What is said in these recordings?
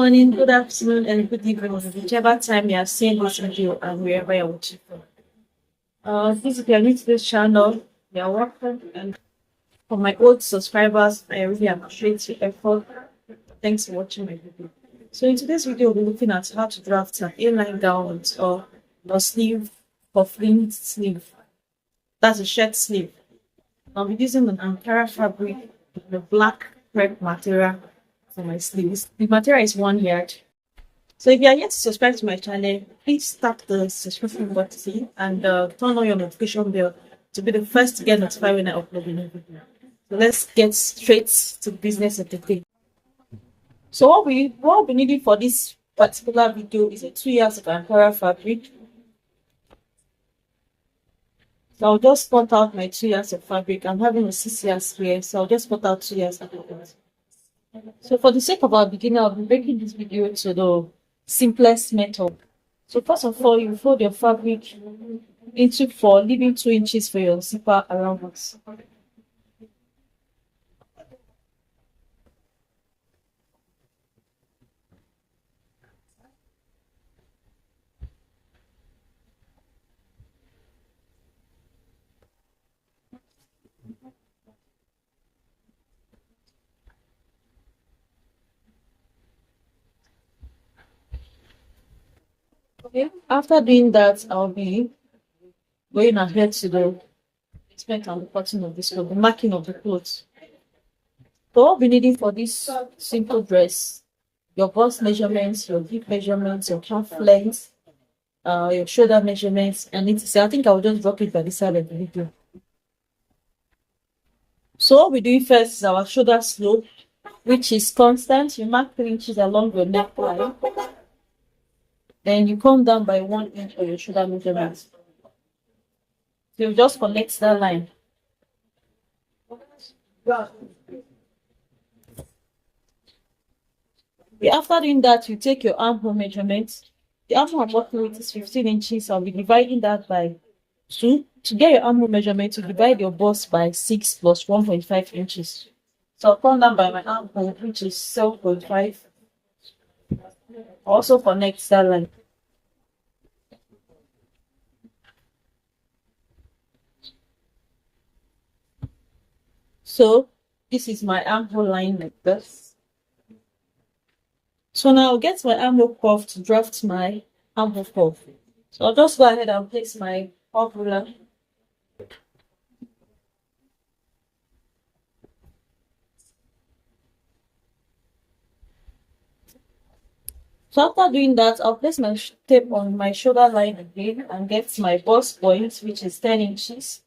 morning, good afternoon, and good evening, whichever time you are seeing this video and wherever you're watching from. Please, if you are new to this channel, you're welcome. And for my old subscribers, I really appreciate your effort. Thanks for watching my video. So in today's video, we'll be looking at how to draft an A-line gown or no sleeve, puffling sleeve. That's a shirt sleeve. I'll be using an Ankara fabric with the black crepe material for my sleeves. The material is 1 yard. So if you are yet to subscribe to my channel, please tap the subscription button and turn on your notification bell to be the first to get notified when I upload a new video. So let's get straight to the business of the day. So what we'll be needing for this particular video is a 2 yards of Ankara fabric. So I'll just cut out my 2 yards of fabric. I'm having a 6 yards here, so I'll just cut out 2 yards of it. So for the sake of our beginner, I'll be breaking this video to the simplest method. So first of all, you fold your fabric into 4, leaving 2 inches for your zipper around us. Okay, after doing that, I'll be going ahead to the placement and the cutting of this cloth, the marking of the clothes. So what we'll be needing for this simple dress, your bust measurements, your hip measurements, your calf length, your shoulder measurements, and need to say, I think I'll just drop it by the side of the video. So what we're doing first is our shoulder slope, which is constant. You mark 3 inches along your neckline. Then you come down by 1 inch for your shoulder measurement. So you just connect that line. After doing that, you take your armhole measurement. The armhole I'm working with is 15 inches. So I'll be dividing that by 2. To get your armhole measurement, you divide your bust by 6 plus 1.5 inches. So I'll come down by my armhole, which is 7.5. Also connect that line. So this is my armhole line like this. So now I'll get my armhole curve to draft my armhole curve. So I'll just go ahead and place my curve ruler. So after doing that, I'll place my tape on my shoulder line again and get my bust point, which is 10 inches,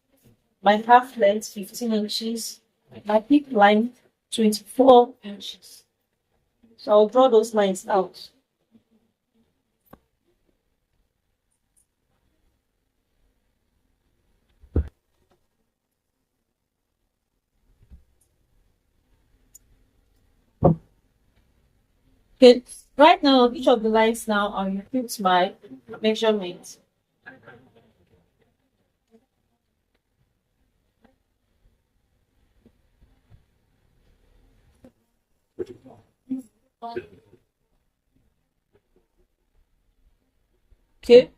my half length 15 inches, my hip line 24 inches. So I'll draw those lines out. Okay, right now, each of the lines now, I'll input my measurement. Okay,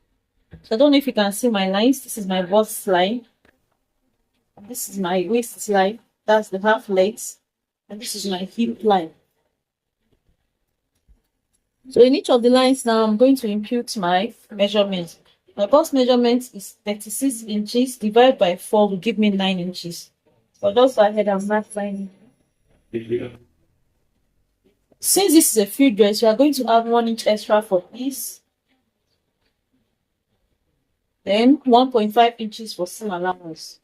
so I don't know if you can see my lines. This is my bust line. This is my waist line. That's the half length. And this is my hip line. So in each of the lines now, I'm going to impute my measurement. My bust measurement is 36 inches divided by 4 will give me 9 inches. So I'll just go ahead and mark line. Since this is a free dress, we are going to add 1 inch extra for this. Then 1.5 inches for seam allowance.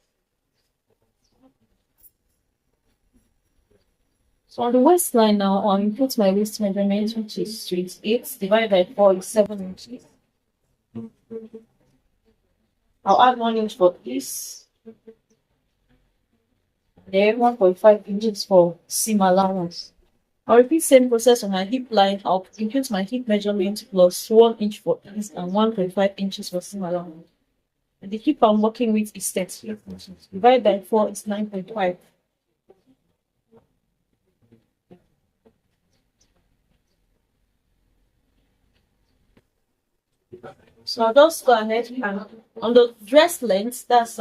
So on the waistline now, I'll input my waist measurement, which is 28 divided by 4 is 7 inches. I'll add 1 inch for this. Then 1.5 inches for seam allowance. I'll repeat same process on my hip line. I'll input my hip measurement plus 1 inch for this and 1.5 inches for seam allowance. And the hip I'm working with is 38 inches. Divided by 4 is 9.5. So I'll just go ahead and on the dress length, that's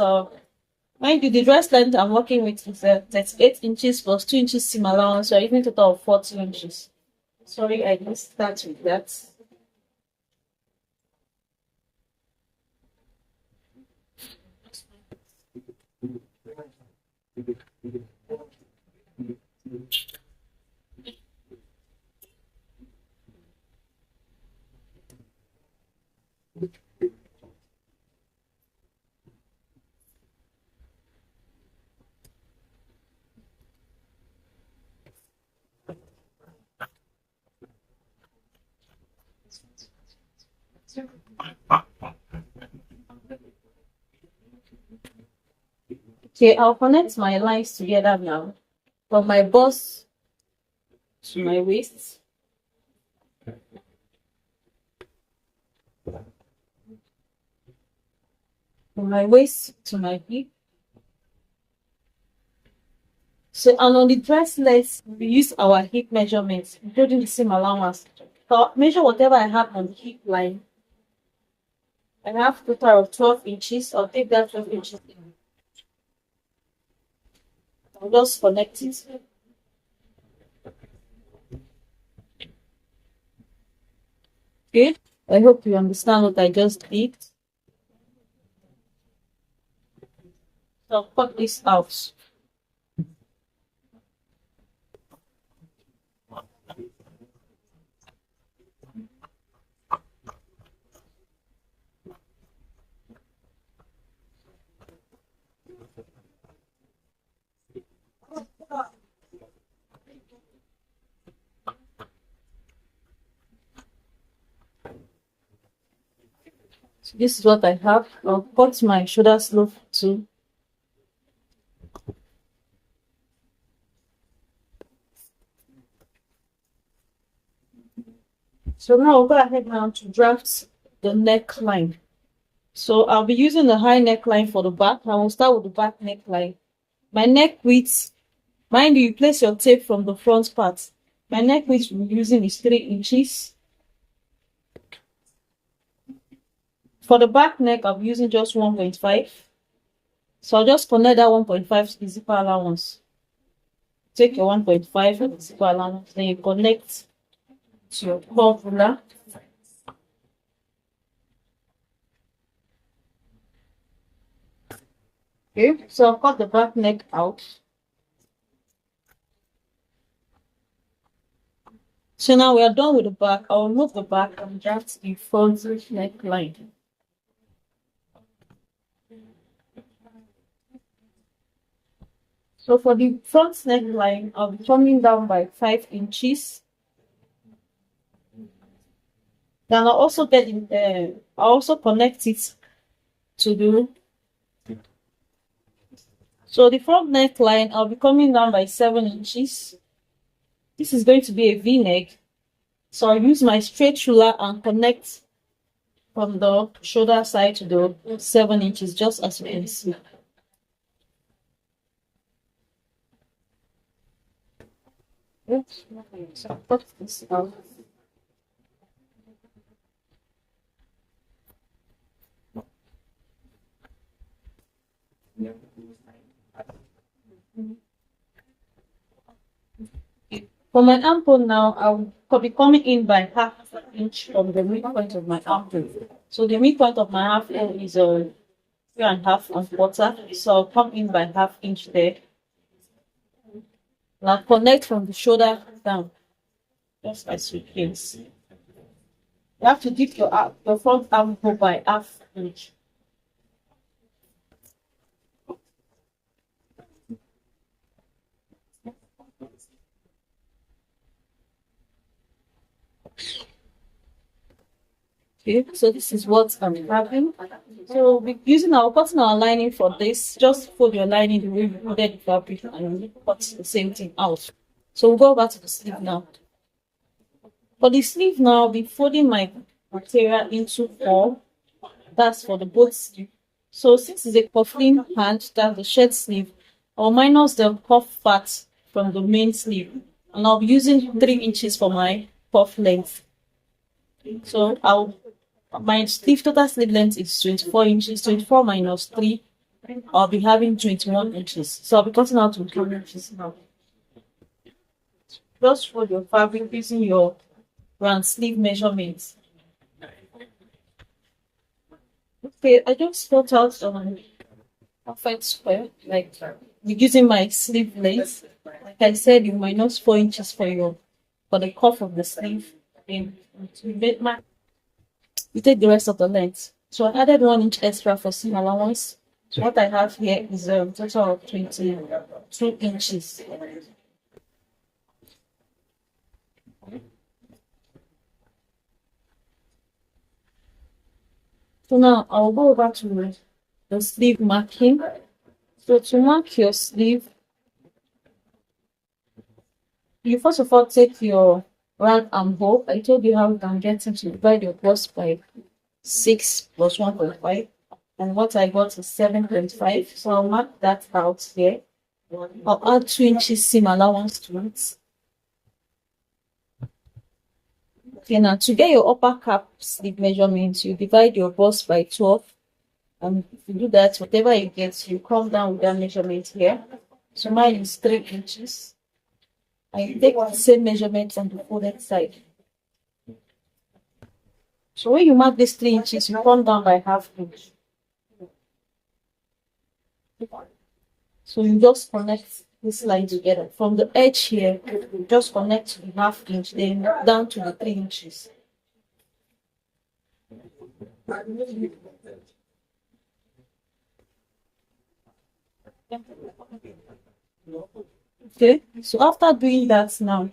mind you, the dress length I'm working with is 38 inches plus 2 inches seam allowance, so even total of 40 inches. Sorry, I didn't start with that. Okay, I'll connect my lines together now. From my bust to my waist. From my waist to my hip. So, and on the dress length, we use our hip measurements, including the seam allowance. So, I'll measure whatever I have on the hip line. I have a total of 12 inches. I'll take that 12 inches in. I'll just connect it. Okay, I hope you understand what I just did. So I'll cut this out. So this is what I have. I'll cut my shoulder slope too. So now I'll go ahead now to draft the neckline. So I'll be using the high neckline for the back. I will start with the back neckline. My neck width, mind you, place your tape from the front part. My neck width we're using is 3 inches. For the back neck, I'm using just 1.5. So I'll just connect that 1.5 to the zipper allowance. Take your 1.5 zipper allowance, then you connect to your curve ruler. Okay, so I'll cut the back neck out. So now we are done with the back. I'll remove the back and draft the front neckline. So for the front neckline, I'll be coming down by 5 inches. Then I'll also get in I'll also connect it to the. So the front neckline, I'll be coming down by 7 inches. This is going to be a V-neck. So I'll use my straight ruler and connect from the shoulder side to the 7 inches, just as you can see. Oops. So I'll cut this out. For my armpole now, I'll be coming in by half an inch from the midpoint of my armpole. So the midpoint of my armpole is 3.5 So I'll come in by half inch there. Now connect from the shoulder down, just as you can see. You have to dip your front armpole by half inch. Okay, so this is what I'm having. So we'll be using our cutting our lining for this. Just fold your lining the way we folded the fabric and cut the same thing out. So we'll go back to the sleeve now. For the sleeve now, I'll be folding my material into 4. That's for the both sleeve. So since it's a cuffling hand, that's the shirt sleeve, I'll minus the cuff part from the main sleeve. And I'll be using 3 inches for my cuff length. So I'll My sleeve total sleeve length is 24 inches. 24 minus 3, I'll be having 21 inches. So I'll be cutting out 21 inches now. Just fold your fabric using your round sleeve measurements. Okay, I just cut out perfect square, like using my sleeve length. Like I said, you minus 4 inches for the cuff of the sleeve. And you take the rest of the length. So I added 1 inch extra for seam allowance. So what I have here is a total of 22 inches. So now I'll go over to the sleeve marking. So to mark your sleeve, you first of all take your round armhole. I told you how you can get it to divide your bust by 6 plus 1.5. And what I got is 7.5. So I'll mark that out here. I'll add 2 inches seam allowance to it. Okay, now to get your upper cap sleeve measurement, you divide your bust by 12. And if you do that, whatever you get, you come down with that measurement here. So mine is 3 inches. And you take the same measurement on the folded side. So when you mark this 3 inches, you come down by half inch. So you just connect this line together. From the edge here, you just connect to the half inch, then down to the 3 inches. Okay, so after doing that now,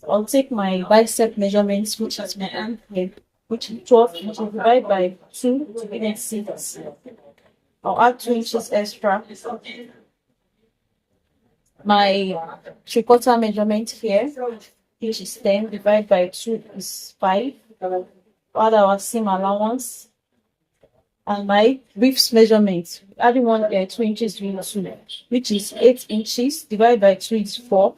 I'll take my bicep measurements, which is my arm here, which is 12 inches divided by 2 to get 6. I'll add 2 inches extra. My 3/4 measurement here, which is 10, divided by 2 is 5. Add our seam allowance. And my ribs measurement, adding 2 inches to 2, which is 8 inches, divided by 2 is 4.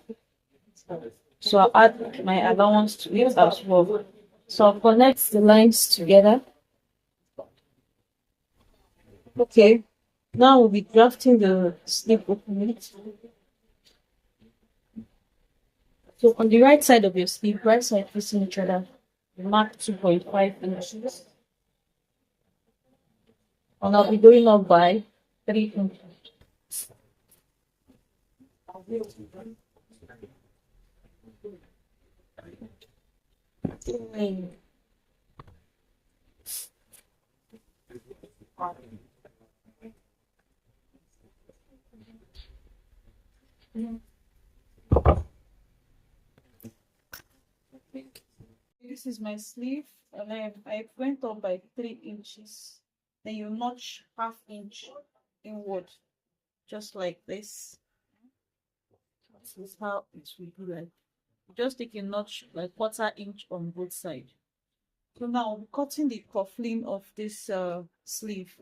So I'll add my allowance to it as well. So I'll connect the lines together. Okay, now we'll be drafting the sleeve opening. So on the right side of your sleeve, right side facing each other, mark 2.5 inches. And I'll be going up by 3 inches. This is my sleeve, and I went up by 3 inches. Then you notch half inch inward, just like this. This is how it will be like. Just take a notch like 1/4 inch on both sides. So now I'll be cutting the cuffling of this sleeve.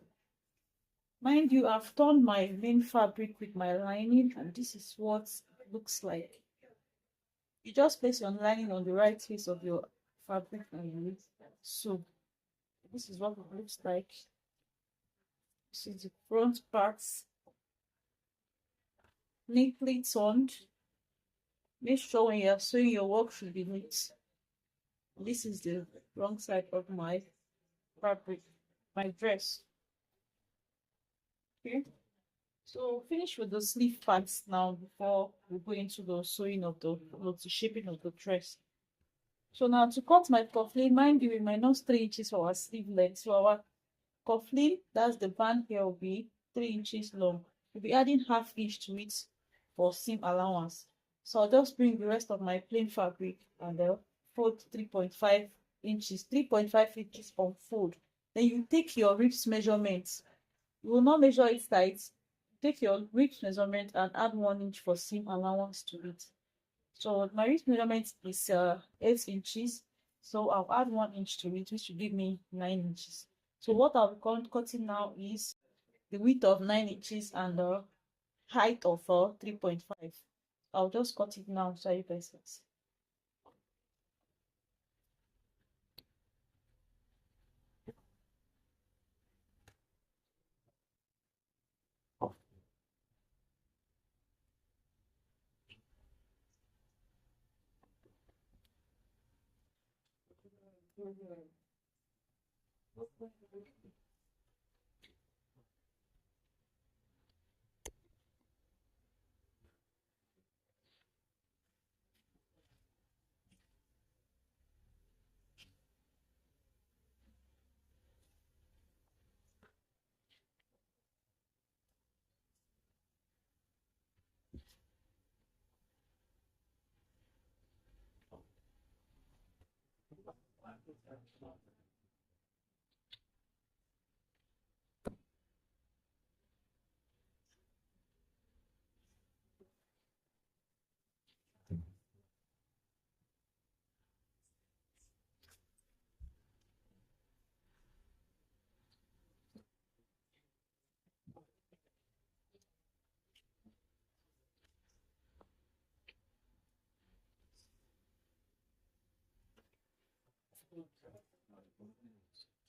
Mind you, I've done my main fabric with my lining, and this is what it looks like. You just place your lining on the right face of your fabric and so this is what it looks like. This is the front parts, neatly turned. Make sure when you're sewing, your work should be neat. This is the wrong side of my fabric, my dress. Okay, so finish with the sleeve parts now before we go into the sewing of the shaping of the dress. So now to cut my cuffling, mind you, we minus 3 inches for our sleeve length. So our cuffling, that's the band here, will be 3 inches long. We'll be adding half inch to it for seam allowance. So I'll just bring the rest of my plain fabric and fold 3.5 inches, 3.5 inches on fold. Then you take your ribs measurements. You will not measure it tight. Take your ribs measurement and add 1 inch for seam allowance to it. So my ribs measurement is 8 inches. So I'll add 1 inch to it, which will give me 9 inches. So what I'll be cutting now is the width of 9 inches and the height of 3.5. I'll just cut it now so you guys can see.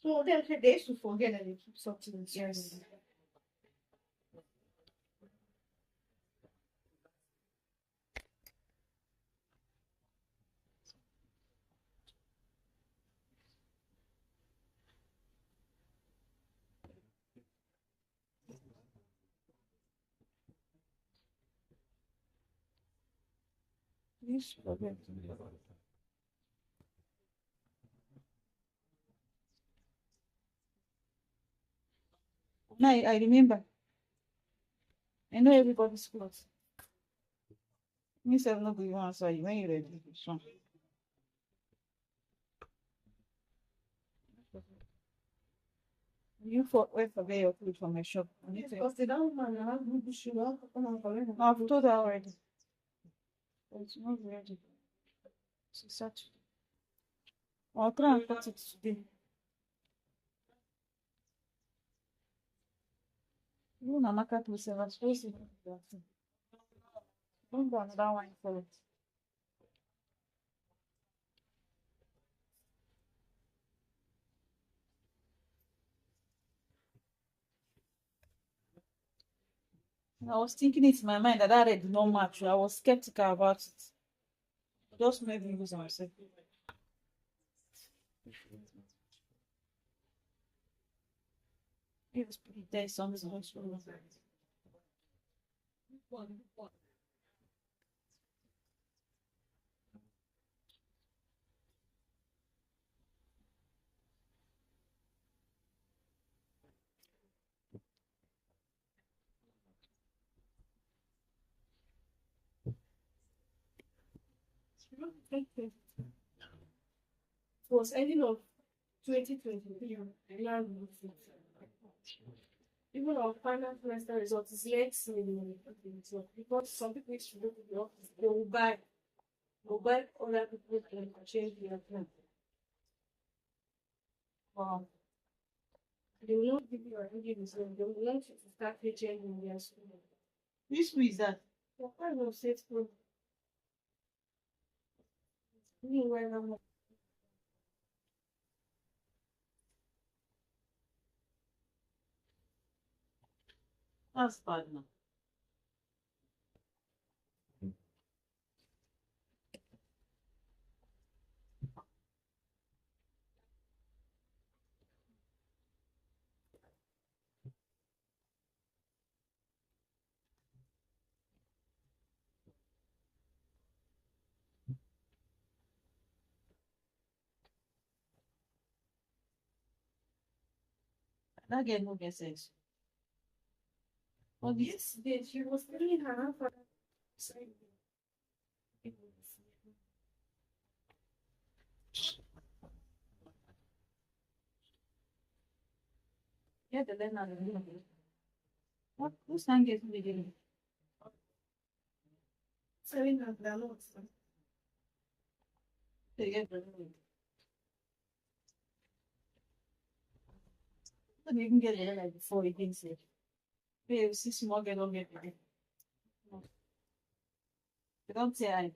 So then they used to forget that they keep something. Yes. Yes, forget. No, I remember. I know everybody's close. Me say no go you answer you when you ready. So you forget your food from my shop. Because the down man I have good shoe. I've told her already. It's not ready. She's such. I'll try and cut it today. You know, my cat will say, I'm supposed to do that. Don't go another one for it. I was thinking it in my mind that that did not match. I was skeptical about it. Just made me lose myself. It's pretty there something else. It was ending of 2023. Even our final semester results is late because some people used to go to the office, they will buy other people can change their plan. Wow. They will not give you a reading, so they will want you to start changing their school. Which school is that? The kind of state school. Meanwhile, that's bad now. That girl no get sense. But yesterday she was telling her father. Yeah, the learner. What? Who's not getting the game? Selling her the notes. They get the note. But you can get it like before you can say. Hey, see small girl don't get it. They don't say I.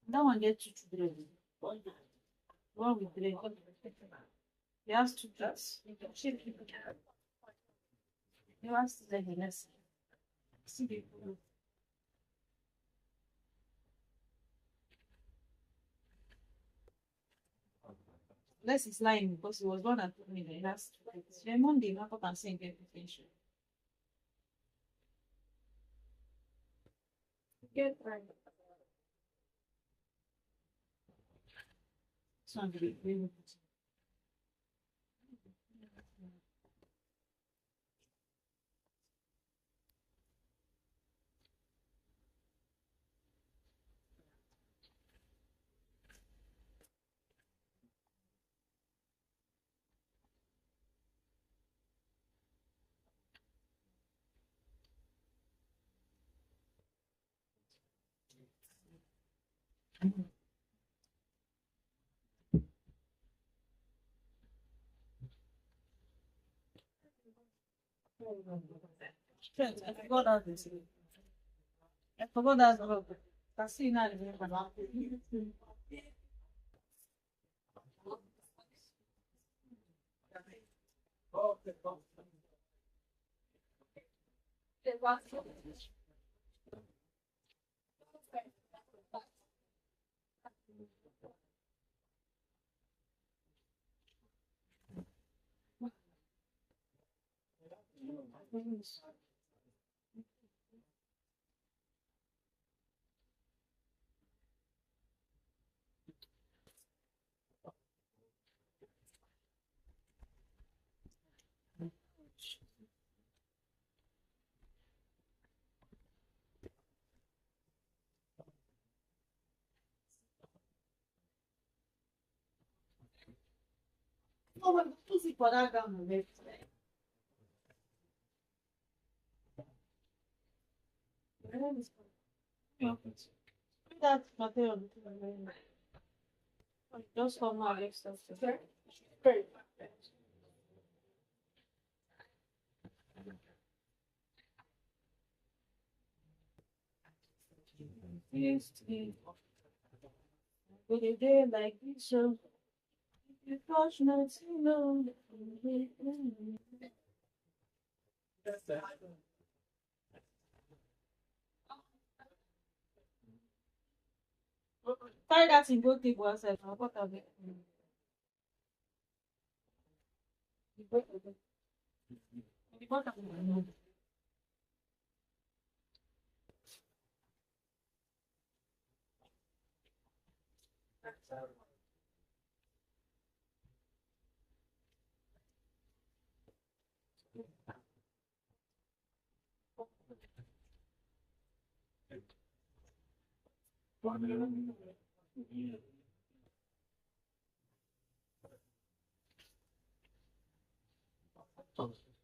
That one get two children. One with three. He has two kids. Eu acho que é assim. Sim. Less is lying because he was born and told me that that's right. Monday, not up and saying everything. Get right. So I'm going to I forgot all this. I forgot that about that's not even. Oh, my pussy for that down the left. That's material. Just for my next stuff. Very. Yes, with a day like this, so you touch not to know. Try that in both people yourself. What of it? What of it?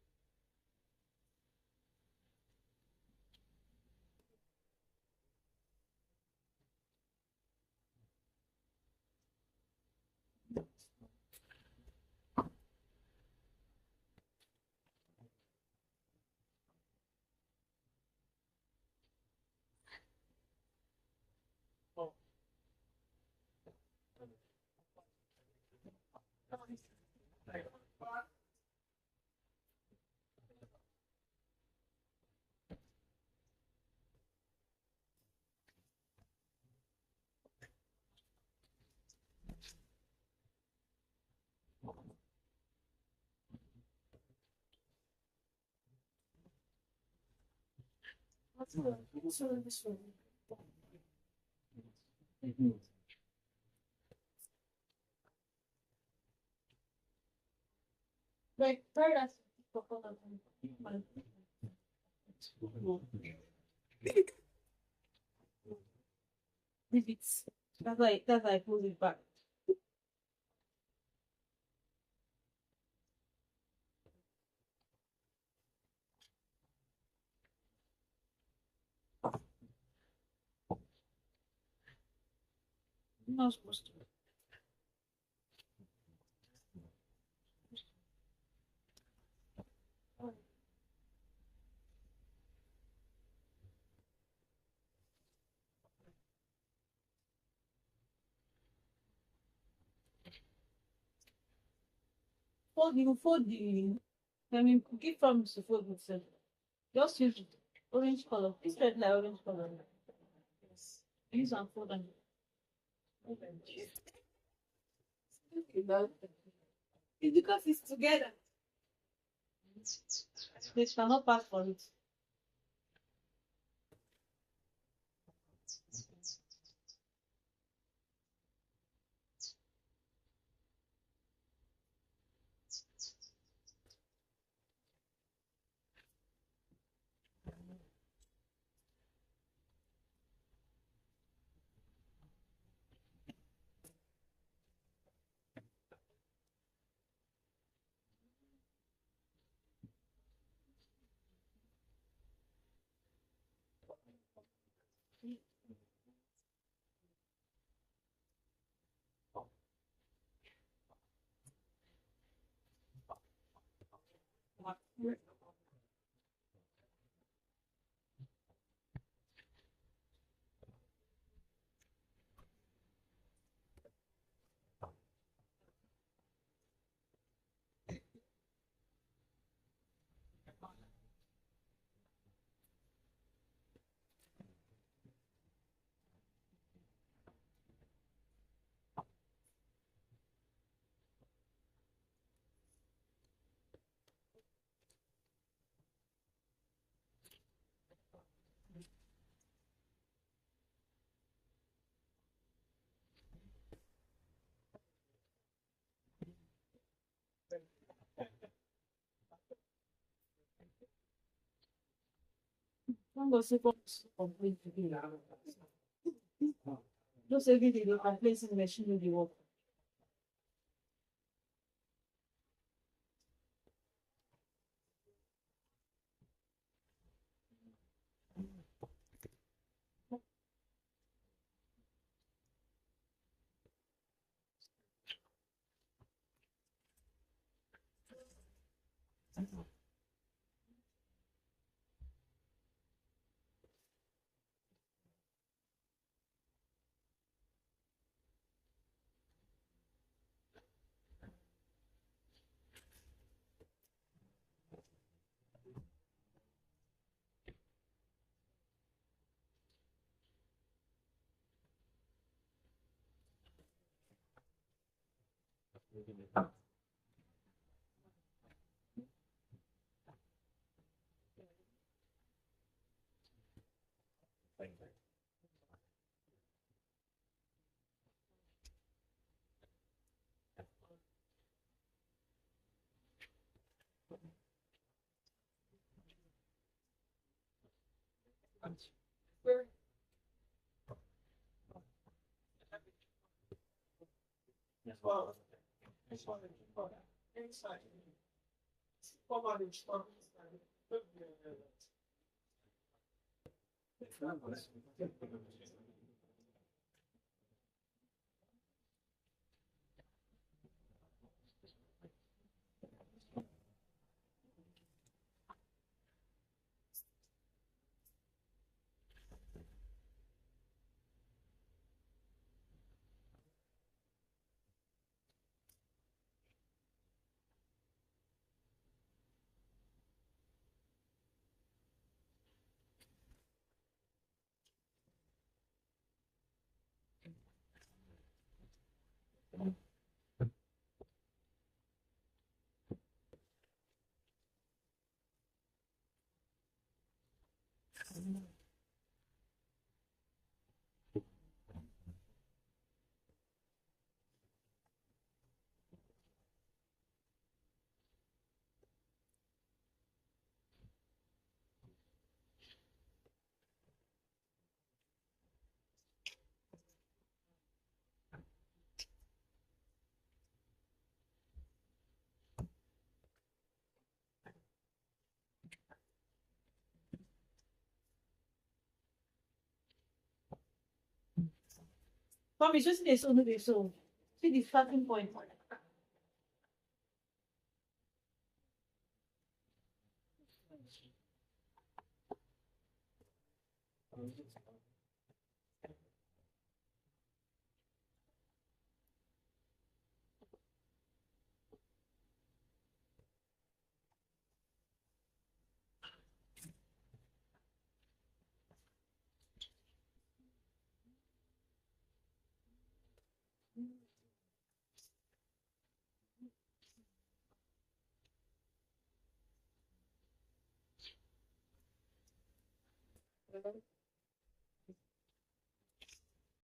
What's this one? Like, try that. If it's that's like pull it back. I'm not supposed to. Fold you fold the I mean, give from the food itself. Just use orange color. This red like orange color. Yes. Use and fold and orange. Okay, now it's because it's together. They cannot pass for it. One go see complete today. Just every day they can place in the machine with the work. Come, it's just this only this so. See the starting point.